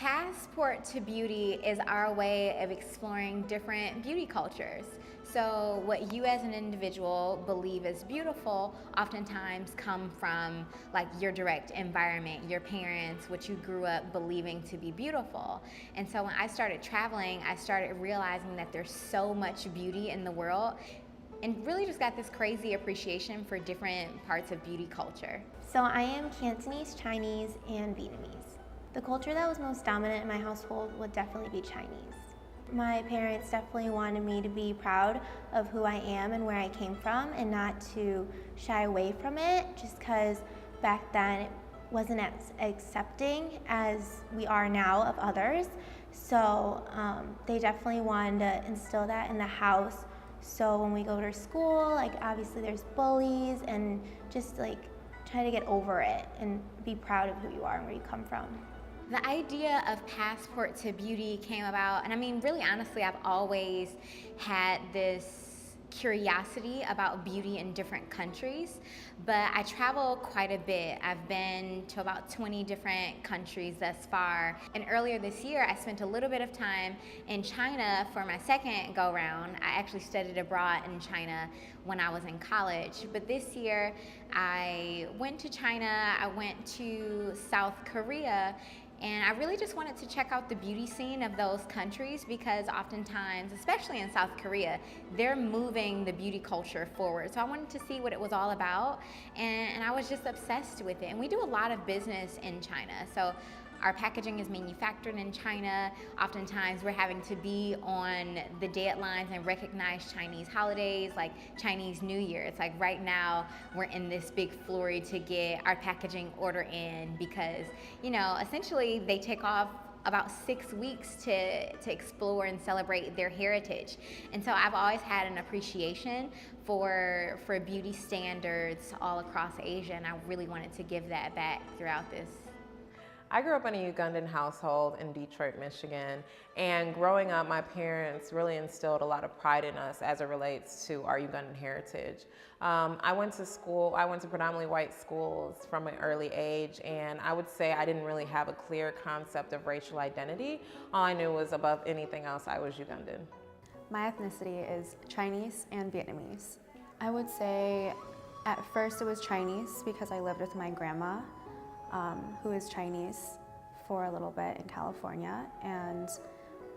Passport to beauty is our way of exploring different beauty cultures. So what you as an individual believe is beautiful oftentimes come from like your direct environment, your parents, what you grew up believing to be beautiful. And so when I started traveling, I started realizing that there's so much beauty in the world and really just got this crazy appreciation for different parts of beauty culture. So I am Cantonese, Chinese, and Vietnamese. The culture that was most dominant in my household would definitely be Chinese. My parents definitely wanted me to be proud of who I am and where I came from and not to shy away from it just because back then it wasn't as accepting as we are now of others. So they definitely wanted to instill that in the house. So when we go to school, like obviously there's bullies and just like try to get over it and be proud of who you are and where you come from. The idea of Passport to Beauty came about, and I mean, really honestly, I've always had this curiosity about beauty in different countries, but I travel quite a bit. I've been to about 20 different countries thus far, and earlier this year I spent a little bit of time in China for my second go round. I actually studied abroad in China when I was in college, but this year I went to China, I went to South Korea, and I really just wanted to check out the beauty scene of those countries because oftentimes, especially in South Korea, they're moving the beauty culture forward. So I wanted to see what it was all about, and I was just obsessed with it. And we do a lot of business in China. So our packaging is manufactured in China. Oftentimes we're having to be on the deadlines and recognize Chinese holidays like Chinese New Year. It's like right now we're in this big flurry to get our packaging order in because, you know, essentially they take off about 6 weeks to explore and celebrate their heritage. And so I've always had an appreciation for beauty standards all across Asia, and I really wanted to give that back throughout this. I grew up in a Ugandan household in Detroit, Michigan, and growing up, my parents really instilled a lot of pride in us as it relates to our Ugandan heritage. I went to predominantly white schools from an early age, and I would say I didn't really have a clear concept of racial identity. All I knew was above anything else, I was Ugandan. My ethnicity is Chinese and Vietnamese. I would say at first it was Chinese because I lived with my grandma, who is Chinese, for a little bit in California, and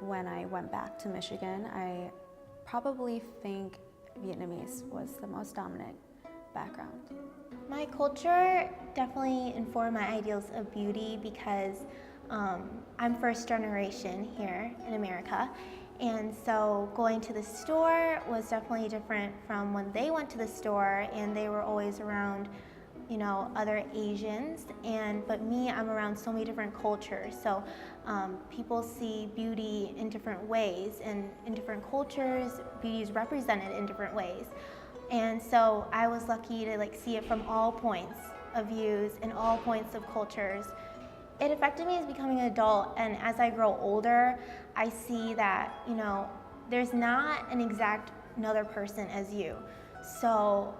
when I went back to Michigan, I probably think Vietnamese was the most dominant background. My culture definitely informed my ideals of beauty because I'm first generation here in America, and so going to the store was definitely different from when they went to the store, and they were always around, you know, other Asians, but me, I'm around so many different cultures. So people see beauty in different ways, and in different cultures, beauty is represented in different ways. And so I was lucky to like see it from all points of views and all points of cultures. It affected me as becoming an adult, and as I grow older, I see that, you know, there's not an exact another person as you. So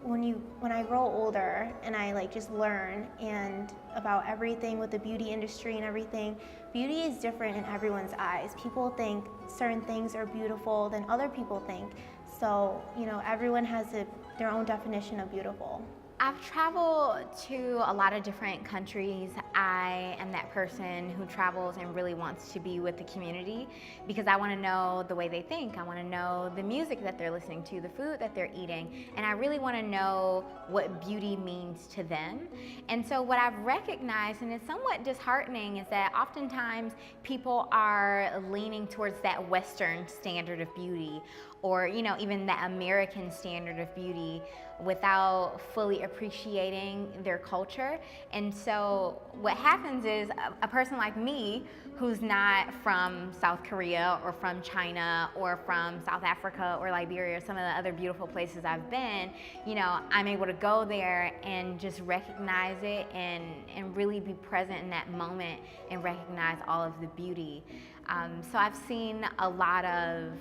when I grow older and I like just learn and about everything with the beauty industry and everything, beauty is different in everyone's eyes. People think certain things are beautiful than other people think. So, you know, everyone has their own definition of beautiful. I've traveled to a lot of different countries. I am that person who travels and really wants to be with the community because I want to know the way they think. I want to know the music that they're listening to, the food that they're eating, and I really want to know what beauty means to them. And so what I've recognized, and it's somewhat disheartening, is that oftentimes people are leaning towards that Western standard of beauty, or, you know, even the American standard of beauty without fully appreciating their culture. And so what happens is a person like me who's not from South Korea or from China or from South Africa or Liberia or some of the other beautiful places I've been, you know, I'm able to go there and just recognize it and really be present in that moment and recognize all of the beauty. So I've seen a lot of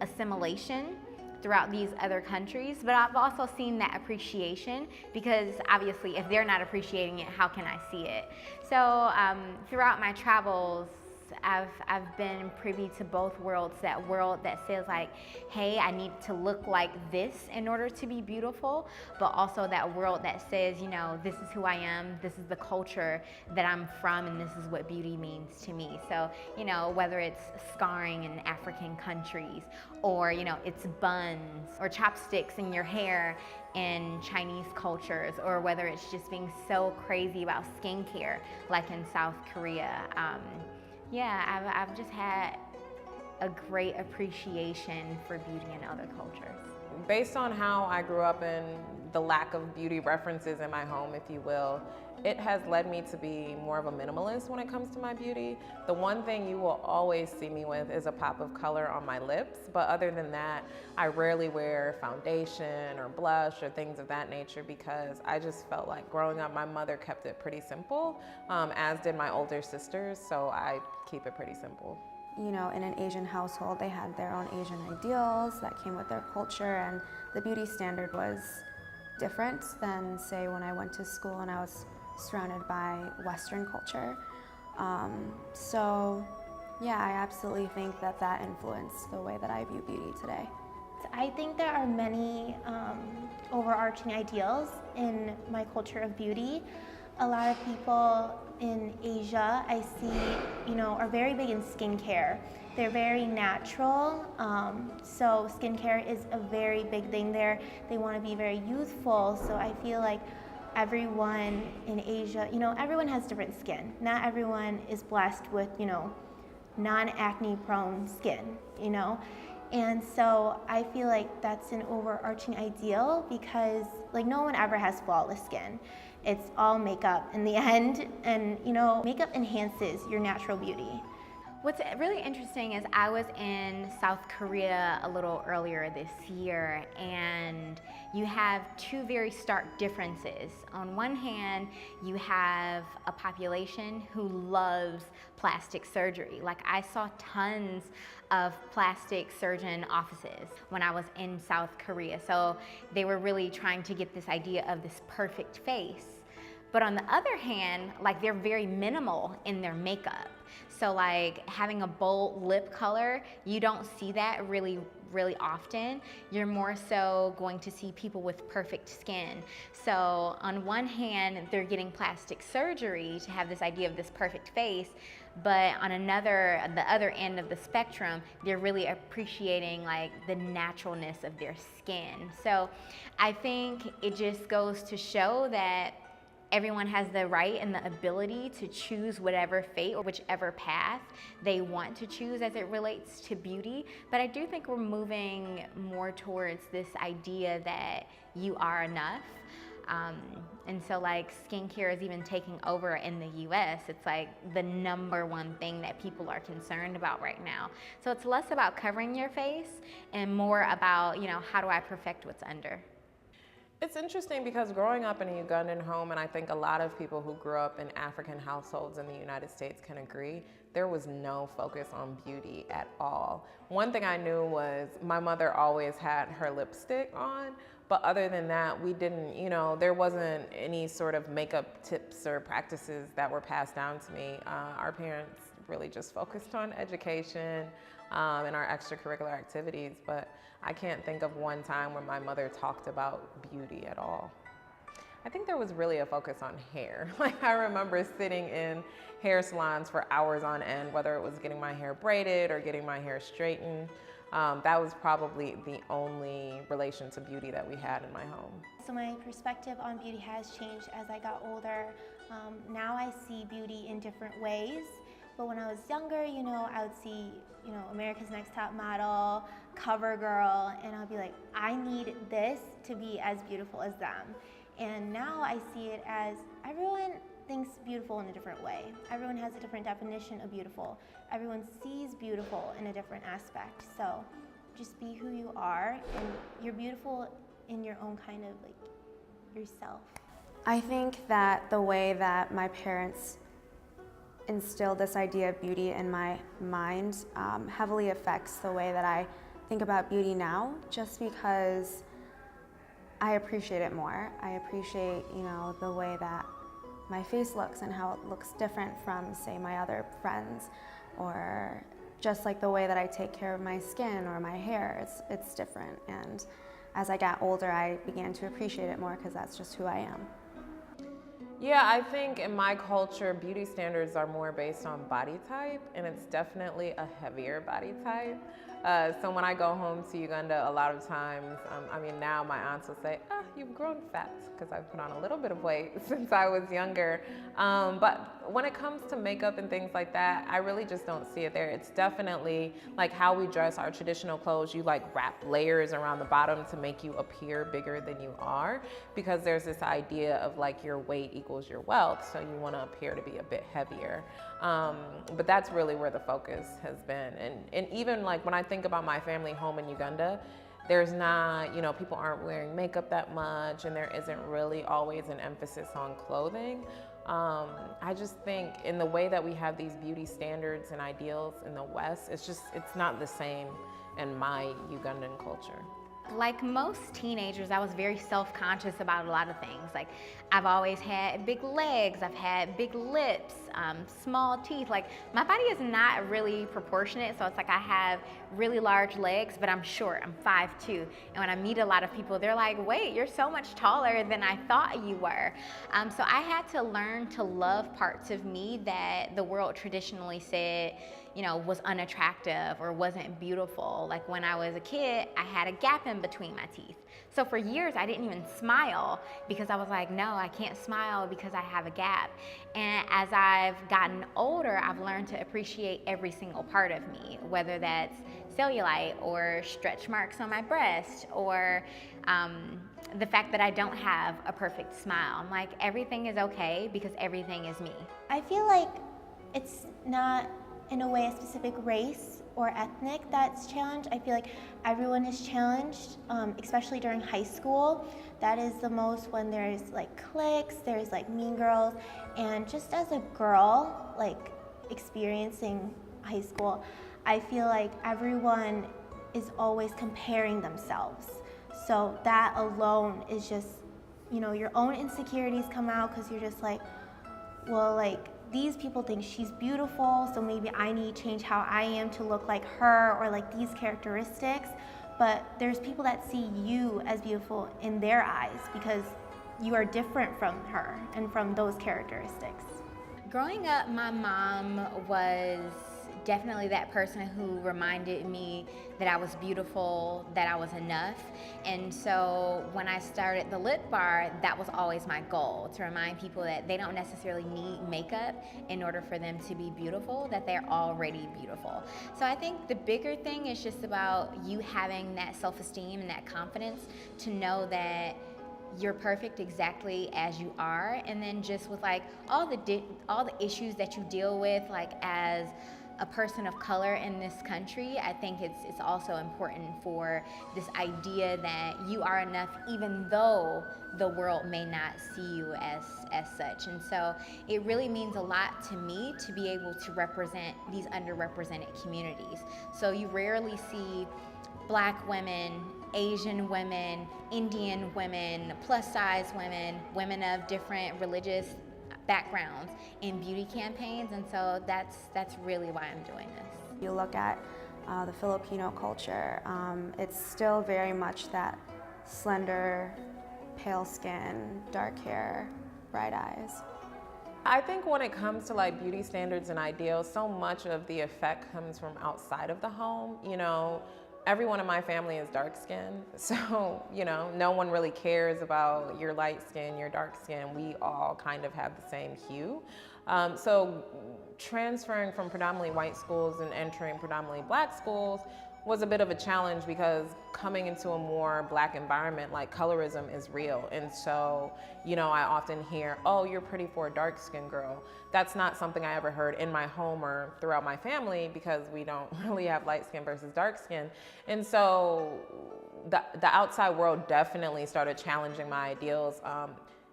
assimilation throughout these other countries, but I've also seen that appreciation because obviously if they're not appreciating it, how can I see it? So throughout my travels, I've been privy to both worlds, that world that says like, hey, I need to look like this in order to be beautiful, but also that world that says, you know, this is who I am, this is the culture that I'm from, and this is what beauty means to me. So, you know, whether it's scarring in African countries, or, you know, it's buns or chopsticks in your hair in Chinese cultures, or whether it's just being so crazy about skincare like in South Korea. Yeah, I've just had a great appreciation for beauty in other cultures. Based on how I grew up and the lack of beauty references in my home, if you will, it has led me to be more of a minimalist when it comes to my beauty. The one thing you will always see me with is a pop of color on my lips, but other than that, I rarely wear foundation or blush or things of that nature, because I just felt like growing up, my mother kept it pretty simple, as did my older sisters, so I keep it pretty simple. You know, in an Asian household, they had their own Asian ideals that came with their culture, and the beauty standard was different than, say, when I went to school and I was surrounded by Western culture. So, yeah, I absolutely think that that influenced the way that I view beauty today. I think there are many overarching ideals in my culture of beauty. A lot of people in Asia, I see, you know, are very big in skincare. They're very natural, so skincare is a very big thing there. They want to be very youthful, so I feel like everyone in Asia, you know, everyone has different skin. Not everyone is blessed with, you know, non-acne prone skin, you know? And so I feel like that's an overarching ideal, because like no one ever has flawless skin. It's all makeup in the end, and you know, makeup enhances your natural beauty. What's really interesting is I was in South Korea a little earlier this year, and you have two very stark differences. On one hand, you have a population who loves plastic surgery. Like, I saw tons of plastic surgeon offices when I was in South Korea. So they were really trying to get this idea of this perfect face. But on the other hand, like, they're very minimal in their makeup. So like having a bold lip color, you don't see that really often. You're more so going to see people with perfect skin. So on one hand, they're getting plastic surgery to have this idea of this perfect face, but on the other end of the spectrum, they're really appreciating like the naturalness of their skin. So I think it just goes to show that everyone has the right and the ability to choose whatever fate or whichever path they want to choose as it relates to beauty. But I do think we're moving more towards this idea that you are enough. And so like skincare is even taking over in the US. It's like the #1 thing that people are concerned about right now. So it's less about covering your face and more about, you know, how do I perfect what's under? It's interesting because growing up in a Ugandan home, and I think a lot of people who grew up in African households in the United States can agree, there was no focus on beauty at all. One thing I knew was my mother always had her lipstick on, but other than that, we didn't, you know, there wasn't any sort of makeup tips or practices that were passed down to me. Our parents really just focused on education and our extracurricular activities, but I can't think of one time when my mother talked about beauty at all. I think there was really a focus on hair. Like, I remember sitting in hair salons for hours on end, whether it was getting my hair braided or getting my hair straightened. That was probably the only relation to beauty that we had in my home. So my perspective on beauty has changed as I got older. Now I see beauty in different ways. But when I was younger, you know, I would see, you know, America's Next Top Model, CoverGirl, and I'll be like, I need this to be as beautiful as them. And now I see it as everyone thinks beautiful in a different way. Everyone has a different definition of beautiful. Everyone sees beautiful in a different aspect. So just be who you are, and you're beautiful in your own kind of like yourself. I think that the way that my parents instilled this idea of beauty in my mind heavily affects the way that I think about beauty now, just because I appreciate it more. I appreciate, you know, the way that my face looks and how it looks different from, say, my other friends. or just like the way that I take care of my skin or my hair, it's different. And as I got older, I began to appreciate it more because that's just who I am. Yeah, I think in my culture, beauty standards are more based on body type, and it's definitely a heavier body type. So when I go home to Uganda, a lot of times, now my aunts will say, you've grown fat, because I've put on a little bit of weight since I was younger. But when it comes to makeup and things like that, I really just don't see it there. It's definitely like how we dress our traditional clothes. You like wrap layers around the bottom to make you appear bigger than you are, because there's this idea of like your weight equals your wealth, so you want to appear to be a bit heavier. But that's really where the focus has been. And even like when I think about my family home in Uganda, there's not, people aren't wearing makeup that much, and there isn't really always an emphasis on clothing. I just think in the way that we have these beauty standards and ideals in the West, it's not the same in my Ugandan culture. Like most teenagers, I was very self-conscious about a lot of things. Like, I've always had big legs, I've had big lips, small teeth. Like, my body is not really proportionate, so it's like I have really large legs, but I'm short, I'm 5'2". And when I meet a lot of people, they're like, wait, you're so much taller than I thought you were. So I had to learn to love parts of me that the world traditionally said, was unattractive or wasn't beautiful. Like when I was a kid, I had a gap in between my teeth. So for years, I didn't even smile because I was like, no, I can't smile because I have a gap. And as I've gotten older, I've learned to appreciate every single part of me, whether that's cellulite or stretch marks on my breast or the fact that I don't have a perfect smile. I'm like, everything is okay because everything is me. I feel like it's not in a way a specific race or ethnic that's challenged. I feel like everyone is challenged, especially during high school. That is the most when there's like cliques, there's like mean girls, and just as a girl, like experiencing high school, I feel like everyone is always comparing themselves. So that alone is just, your own insecurities come out because you're just like, well, like, these people think she's beautiful, so maybe I need to change how I am to look like her or like these characteristics. But there's people that see you as beautiful in their eyes because you are different from her and from those characteristics. Growing up, my mom was definitely that person who reminded me that I was beautiful, that I was enough. And so when I started the Lip Bar, that was always my goal, to remind people that they don't necessarily need makeup in order for them to be beautiful, that they're already beautiful. So I think the bigger thing is just about you having that self-esteem and that confidence to know that you're perfect exactly as you are. And then just with like all the issues that you deal with, like as a person of color in this country, I think it's also important for this idea that you are enough even though the world may not see you as such. And so it really means a lot to me to be able to represent these underrepresented communities. So you rarely see Black women, Asian women, Indian women, plus size women, women of different religious backgrounds in beauty campaigns, and so that's really why I'm doing this. You look at the Filipino culture, it's still very much that slender, pale skin, dark hair, bright eyes. I think when it comes to like beauty standards and ideals, so much of the effect comes from outside of the home. Everyone in my family is dark skinned, so no one really cares about your light skin, your dark skin. We all kind of have the same hue. So transferring from predominantly white schools and entering predominantly Black schools was a bit of a challenge because coming into a more Black environment, like colorism is real. And so, I often hear, oh, you're pretty for a dark skinned girl. That's not something I ever heard in my home or throughout my family because we don't really have light skin versus dark skin. And so the outside world definitely started challenging my ideals.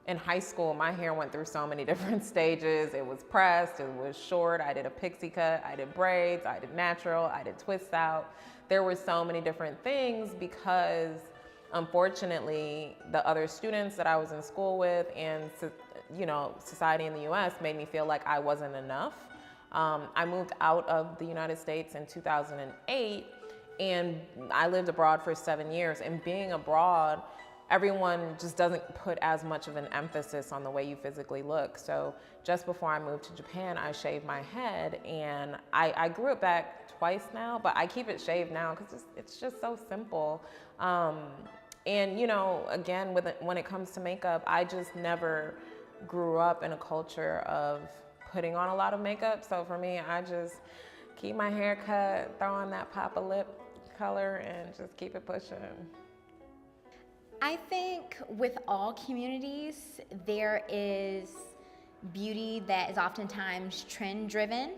In high school, my hair went through so many different stages. It was pressed, it was short, I did a pixie cut, I did braids, I did natural, I did twist out. There were so many different things because unfortunately, the other students that I was in school with and society in the US made me feel like I wasn't enough. I moved out of the United States in 2008, and I lived abroad for 7 years. And being abroad, everyone just doesn't put as much of an emphasis on the way you physically look. So just before I moved to Japan, I shaved my head, and I grew it back twice now, but I keep it shaved now because it's just so simple. And you know, again, when it comes to makeup, I just never grew up in a culture of putting on a lot of makeup. So for me, I just keep my hair cut, throw on that pop of lip color, and just keep it pushing. I think with all communities, there is beauty that is oftentimes trend driven.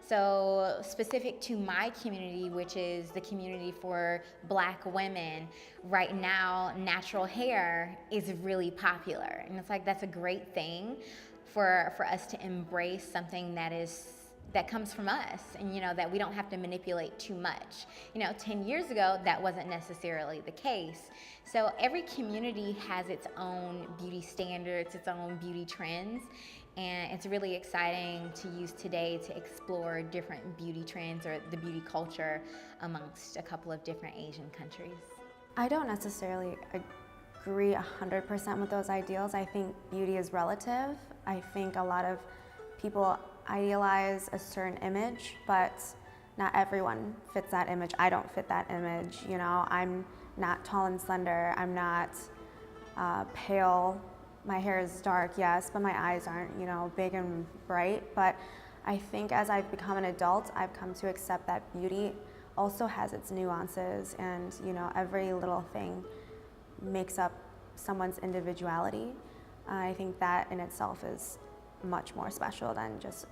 So specific to my community, which is the community for Black women, right now natural hair is really popular. And it's like that's a great thing for us to embrace something that comes from us, and you know, that we don't have to manipulate too much. You know, 10 years ago that wasn't necessarily the case. So every community has its own beauty standards, its own beauty trends, and it's really exciting to use today to explore different beauty trends or the beauty culture amongst a couple of different Asian countries. I don't necessarily agree 100% with those ideals. I think beauty is relative. I think a lot of people idealize a certain image, but not everyone fits that image. I don't fit that image, you know. I'm not tall and slender. I'm not pale. My hair is dark, yes, but my eyes aren't, you know, big and bright. But I think as I've become an adult, I've come to accept that beauty also has its nuances, and you know, every little thing makes up someone's individuality. I think that in itself is much more special than just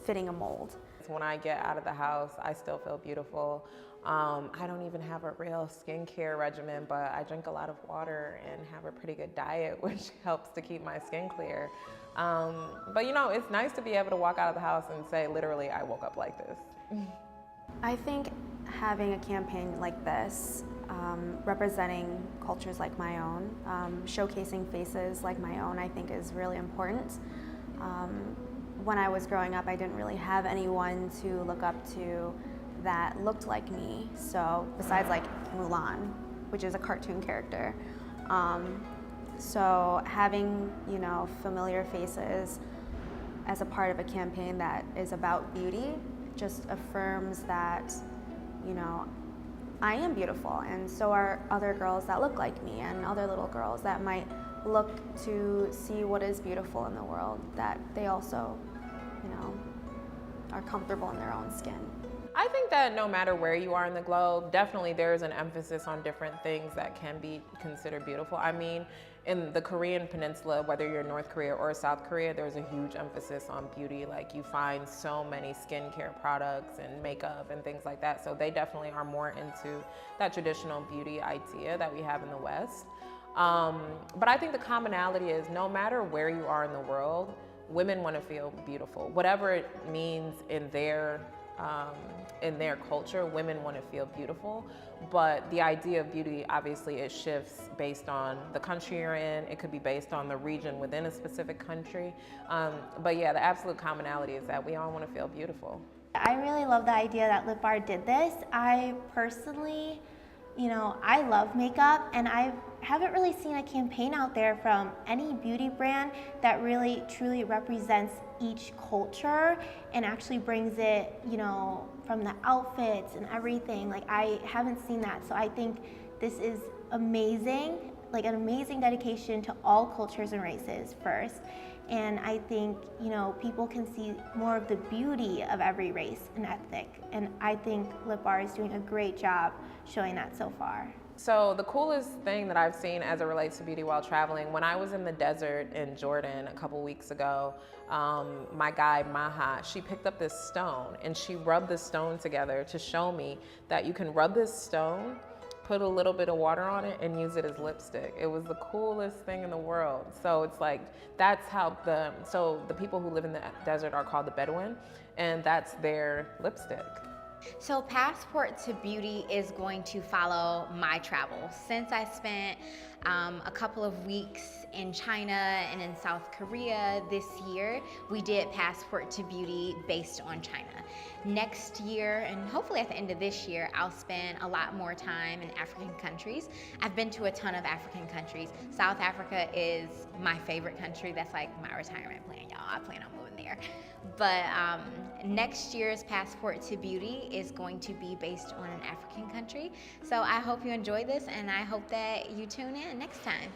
fitting a mold. When I get out of the house, I still feel beautiful. I don't even have a real skincare regimen, but I drink a lot of water and have a pretty good diet, which helps to keep my skin clear. But you know, it's nice to be able to walk out of the house and say, literally, I woke up like this. I think having a campaign like this, representing cultures like my own, showcasing faces like my own, I think is really important. When I was growing up, I didn't really have anyone to look up to that looked like me. So besides like Mulan, which is a cartoon character. So having, you know, familiar faces as a part of a campaign that is about beauty just affirms that, you know, I am beautiful, and so are other girls that look like me, and other little girls that might look to see what is beautiful in the world, that they also, you know, are comfortable in their own skin. I think that no matter where you are in the globe, definitely there is an emphasis on different things that can be considered beautiful. I mean, in the Korean peninsula, whether you're in North Korea or South Korea, there's a huge emphasis on beauty. Like, you find so many skincare products and makeup and things like that. So they definitely are more into that traditional beauty idea that we have in the West. But I think the commonality is no matter where you are in the world, women want to feel beautiful. Whatever it means in their culture, women want to feel beautiful. But the idea of beauty, obviously, it shifts based on the country you're in. It could be based on the region within a specific country. But yeah, the absolute commonality is that we all want to feel beautiful. I really love the idea that Lip Bar did this. I personally, you know, I love makeup, and I haven't really seen a campaign out there from any beauty brand that really truly represents each culture and actually brings it, you know, from the outfits and everything. Like, I haven't seen that. So I think this is amazing, like an amazing dedication to all cultures and races first. And I think, you know, people can see more of the beauty of every race and ethnic. And I think Lip Bar is doing a great job showing that so far. So the coolest thing that I've seen as it relates to beauty while traveling, when I was in the desert in Jordan a couple weeks ago, my guide Maha, she picked up this stone and she rubbed the stone together to show me that you can rub this stone, put a little bit of water on it, and use it as lipstick. It was the coolest thing in the world. So it's like, that's how the people who live in the desert are called the Bedouin, and that's their lipstick. So Passport to Beauty is going to follow my travels. Since I spent a couple of weeks in China and in South Korea this year, we did Passport to Beauty based on China. Next year, and hopefully at the end of this year, I'll spend a lot more time in African countries. I've been to a ton of African countries. South Africa is my favorite country. That's like my retirement plan, y'all. I plan on moving there. But next year's Passport to Beauty is going to be based on an African country. So I hope you enjoy this, and I hope that you tune in next time.